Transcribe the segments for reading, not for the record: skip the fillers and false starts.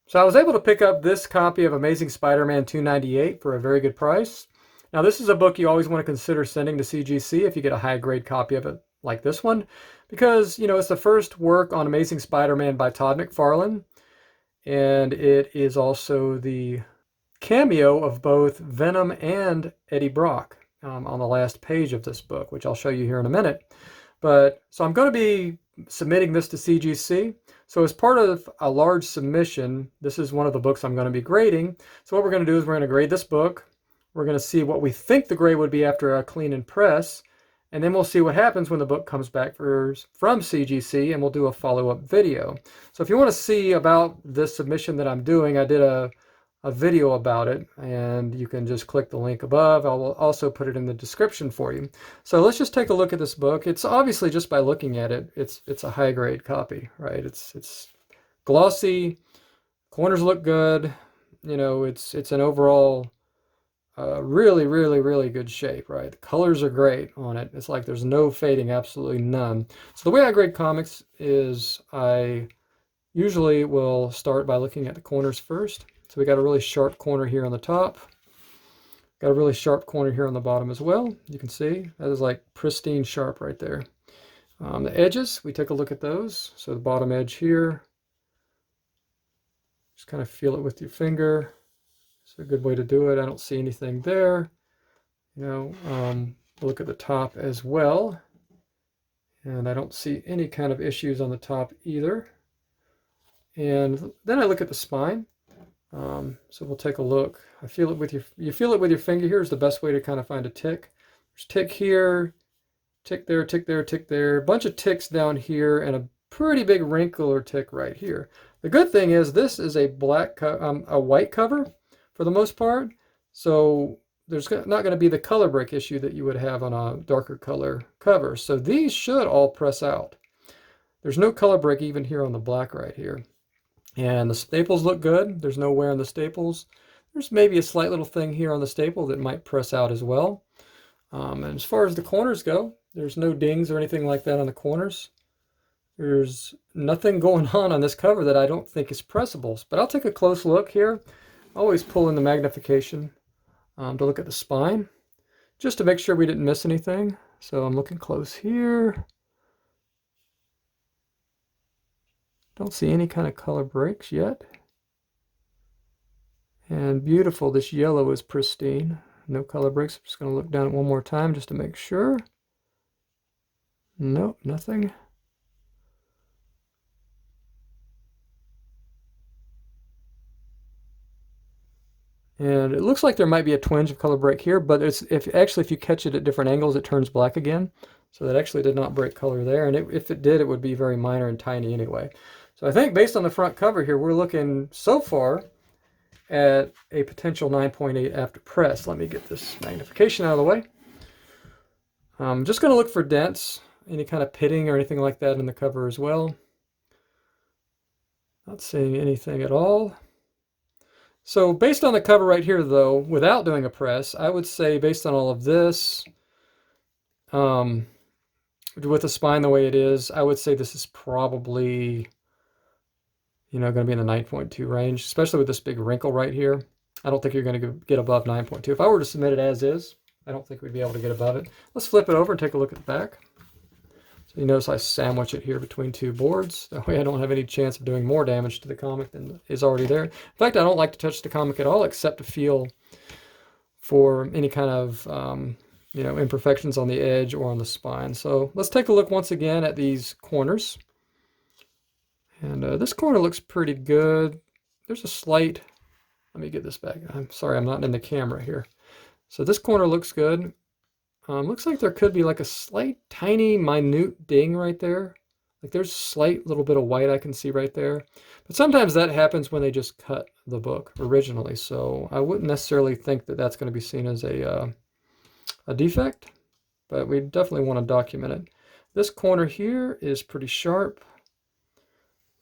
So I was able to pick up this copy of Amazing Spider-Man 298 for a very good price. Now this is a book you always want to consider sending to CGC if you get a high grade copy of it like this one, because it's the first work on Amazing Spider-Man by Todd McFarlane, and it is also the cameo of both Venom and Eddie Brock on the last page of this book, which I'll show you here in a minute. So I'm going to be submitting this to CGC. So as part of a large submission, this is one of the books I'm going to be grading. So what we're going to do is we're going to grade this book. We're going to see what we think the grade would be after a clean and press. And then we'll see what happens when the book comes back from CGC, and we'll do a follow-up video. So if you want to see about this submission that I'm doing, I did a video about it, and you can just click the link above. I will also put it in the description for you. So let's just take a look at this book. It's obviously, just by looking at it, it's a high grade copy, right? It's glossy, corners look good, it's an overall really, really, really good shape, right? The colors are great on it. It's like there's no fading, absolutely none. So the way I grade comics is I usually will start by looking at the corners first. So we got a really sharp corner here on the top. Got a really sharp corner here on the bottom as well. You can see that is like pristine sharp right there. The edges, we take a look at those. So the bottom edge here, just kind of feel it with your finger. It's a good way to do it. I don't see anything there. Look at the top as well. And I don't see any kind of issues on the top either. And then I look at the spine. So we'll take a look. You feel it with your finger here is the best way to kind of find a tick. There's tick here, tick there, tick there, tick there, a bunch of ticks down here, and a pretty big wrinkle or tick right here. The good thing is this is a white cover for the most part, so there's not going to be the color break issue that you would have on a darker color cover. So these should all press out. There's no color break even here on the black right here. And the staples look good. There's no wear on the staples. There's maybe a slight little thing here on the staple that might press out as well. And as far as the corners go, there's no dings or anything like that on the corners. There's nothing going on this cover that I don't think is pressable. But I'll take a close look here. Always pull in the magnification to look at the spine, just to make sure we didn't miss anything. So I'm looking close here. Don't see any kind of color breaks yet. And beautiful, this yellow is pristine. No color breaks. I'm just going to look down it one more time just to make sure. Nope, nothing. And it looks like there might be a twinge of color break here, but if you catch it at different angles, it turns black again. So that actually did not break color there. And if it did, it would be very minor and tiny anyway. So I think based on the front cover here, we're looking so far at a potential 9.8 after press. Let me get this magnification out of the way. I'm just going to look for dents, any kind of pitting or anything like that in the cover as well. Not seeing anything at all. So based on the cover right here, though, without doing a press, I would say based on all of this, with the spine the way it is, I would say this is probably, going to be in the 9.2 range, especially with this big wrinkle right here. I don't think you're going to get above 9.2. If I were to submit it as is, I don't think we'd be able to get above it. Let's flip it over and take a look at the back. So you notice I sandwich it here between two boards. That way I don't have any chance of doing more damage to the comic than is already there. In fact, I don't like to touch the comic at all except to feel for any kind of imperfections on the edge or on the spine. So let's take a look once again at these corners. And this corner looks pretty good. There's a slight, let me get this back. I'm sorry, I'm not in the camera here. So this corner looks good. Looks like there could be like a slight, tiny, minute ding right there. Like there's a slight little bit of white I can see right there. But sometimes that happens when they just cut the book originally. So I wouldn't necessarily think that that's going to be seen as a defect. But we definitely want to document it. This corner here is pretty sharp.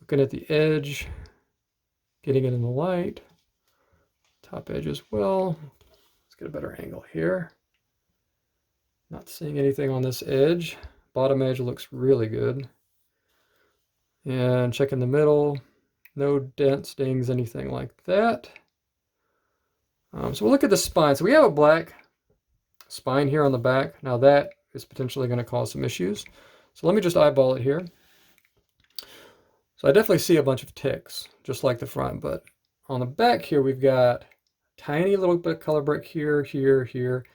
Looking at the edge, getting it in the light. Top edge as well. Let's get a better angle here. Not seeing anything on this edge. Bottom edge looks really good. And checking the middle. No dents, dings, anything like that. So we'll look at the spine. So we have a black spine here on the back. Now that is potentially going to cause some issues. So let me just eyeball it here. So I definitely see a bunch of ticks, just like the front, but on the back here, we've got a tiny little bit of color break here, here, here.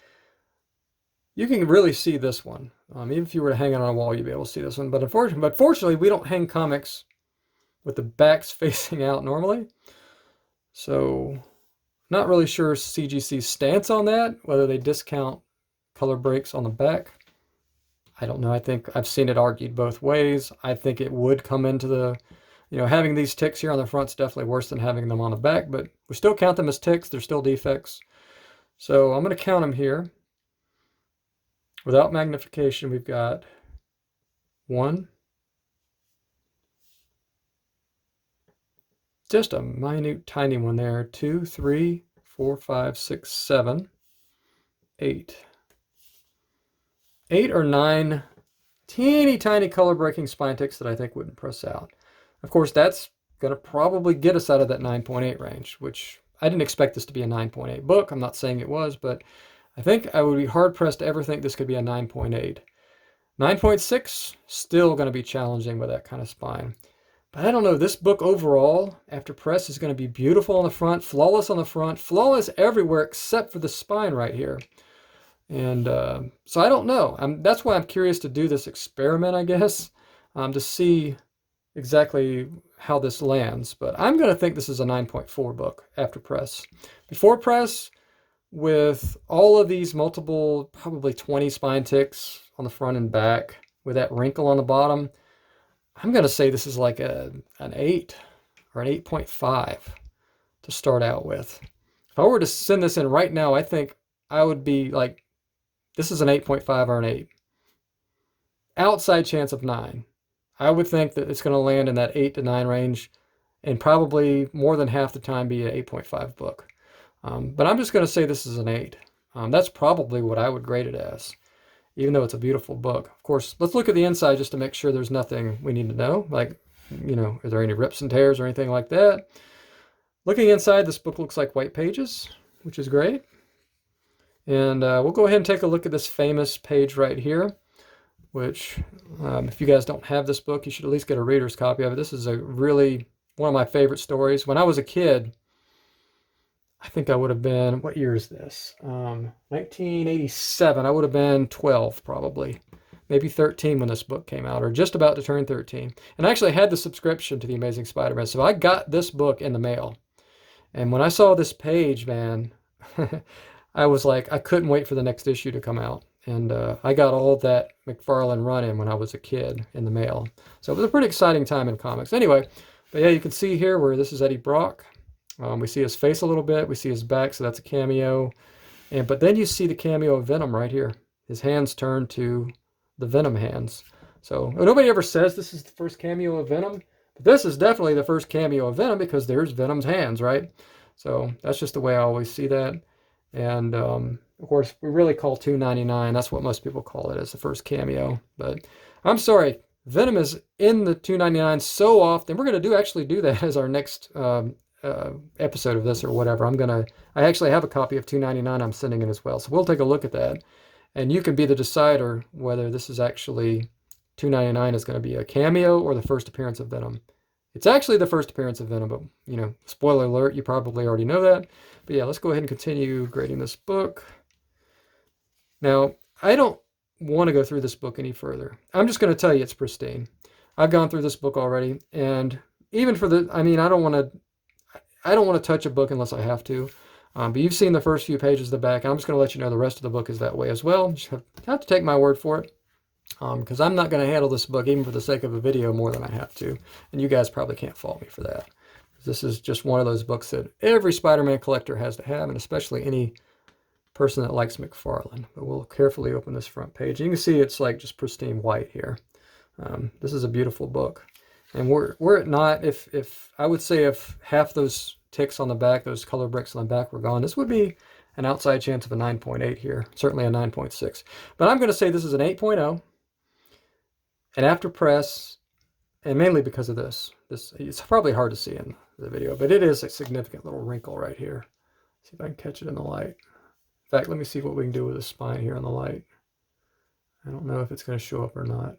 You can really see this one. Even if you were to hang it on a wall, you'd be able to see this one. But fortunately, we don't hang comics with the backs facing out normally. So not really sure CGC's stance on that, whether they discount color breaks on the back. I don't know. I think I've seen it argued both ways. I think it would come into the, having these ticks here on the front is definitely worse than having them on the back, but we still count them as ticks. They're still defects. So I'm going to count them here. Without magnification, we've got 1. Just a minute, tiny one there. 2, 3, 4, 5, 6, 7, 8. 8 or 9 teeny tiny color breaking spine ticks that I think wouldn't press out. Of course, that's going to probably get us out of that 9.8 range, which I didn't expect this to be a 9.8 book. I'm not saying it was, but I think I would be hard pressed to ever think this could be a 9.8. 9.6, still going to be challenging with that kind of spine. But I don't know, this book overall, after press, is going to be beautiful on the front, flawless on the front, flawless everywhere except for the spine right here. And so I don't know. That's why I'm curious to do this experiment, I guess, to see exactly how this lands. But I'm going to think this is a 9.4 book after press. Before press, with all of these multiple, probably 20 spine ticks on the front and back, with that wrinkle on the bottom, I'm going to say this is like an 8 or an 8.5 to start out with. If I were to send this in right now, I think I would be like, this is an 8.5 or an 8. Outside chance of 9. I would think that it's going to land in that 8 to 9 range and probably more than half the time be an 8.5 book. But I'm just going to say this is an 8. That's probably what I would grade it as, even though it's a beautiful book. Of course, let's look at the inside just to make sure there's nothing we need to know. Like, are there any rips and tears or anything like that? Looking inside, this book looks like white pages, which is great. And we'll go ahead and take a look at this famous page right here, which if you guys don't have this book, you should at least get a reader's copy of it. This is one of my favorite stories. When I was a kid, I think I would have been, what year is this? 1987. I would have been 12 probably, maybe 13 when this book came out, or just about to turn 13. And I actually had the subscription to The Amazing Spider-Man, so I got this book in the mail. And when I saw this page, man, I was like, I couldn't wait for the next issue to come out. And I got all that McFarlane run-in when I was a kid in the mail. So it was a pretty exciting time in comics. Anyway, but yeah, you can see here where this is Eddie Brock. We see his face a little bit. We see his back, so that's a cameo. But then you see the cameo of Venom right here. His hands turn to the Venom hands. So nobody ever says this is the first cameo of Venom. But this is definitely the first cameo of Venom because there's Venom's hands, right? So that's just the way I always see that. And of course, we really call $2.99. That's what most people call it, as the first cameo. But I'm sorry, Venom is in the $2.99 so often. We're going to actually do that as our next episode of this or whatever. I actually have a copy of $2.99 I'm sending in as well. So we'll take a look at that. And you can be the decider whether this is actually $2.99 is going to be a cameo or the first appearance of Venom. It's actually the first appearance of Venom, but, spoiler alert, you probably already know that. But yeah, let's go ahead and continue grading this book. Now, I don't want to go through this book any further. I'm just going to tell you it's pristine. I've gone through this book already, and even for I don't want to touch a book unless I have to. But you've seen the first few pages of the back, and I'm just going to let you know the rest of the book is that way as well. You just have to take my word for it. Because I'm not going to handle this book, even for the sake of a video, more than I have to. And you guys probably can't fault me for that. This is just one of those books that every Spider-Man collector has to have, and especially any person that likes McFarlane. But we'll carefully open this front page. You can see it's like just pristine white here. This is a beautiful book. And were it not, if I would say if half those ticks on the back, those color bricks on the back were gone, this would be an outside chance of a 9.8 here. Certainly a 9.6. But I'm going to say this is an 8.0. And after press, and mainly because of this, It's probably hard to see in the video, but it is a significant little wrinkle right here. See if I can catch it in the light. In fact, let me see what we can do with the spine here in the light. I don't know if it's going to show up or not.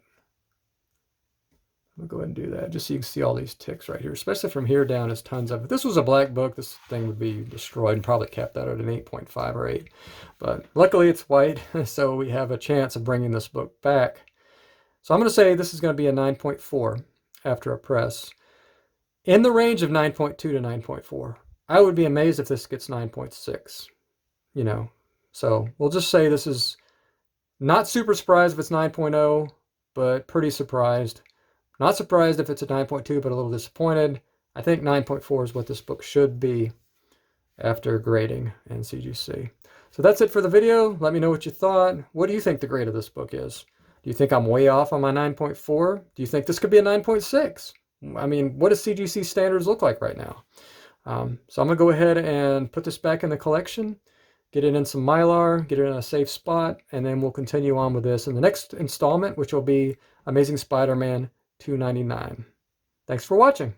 I'm going to go ahead and do that, just so you can see all these ticks right here, especially from here down. There's tons of it. If this was a black book, this thing would be destroyed and probably capped out at an 8.5 or 8. But luckily it's white, so we have a chance of bringing this book back. So I'm going to say this is going to be a 9.4 after a press. In the range of 9.2 to 9.4. I would be amazed if this gets 9.6, you know. So we'll just say this is not super surprised if it's 9.0, but pretty surprised. Not surprised if it's a 9.2, but a little disappointed. I think 9.4 is what this book should be after grading in CGC. So that's it for the video. Let me know what you thought. What do you think the grade of this book is? Do you think I'm way off on my 9.4? Do you think this could be a 9.6? I mean, what does CGC standards look like right now? So I'm going to go ahead and put this back in the collection, get it in some Mylar, get it in a safe spot, and then we'll continue on with this in the next installment, which will be Amazing Spider-Man 299. Thanks for watching.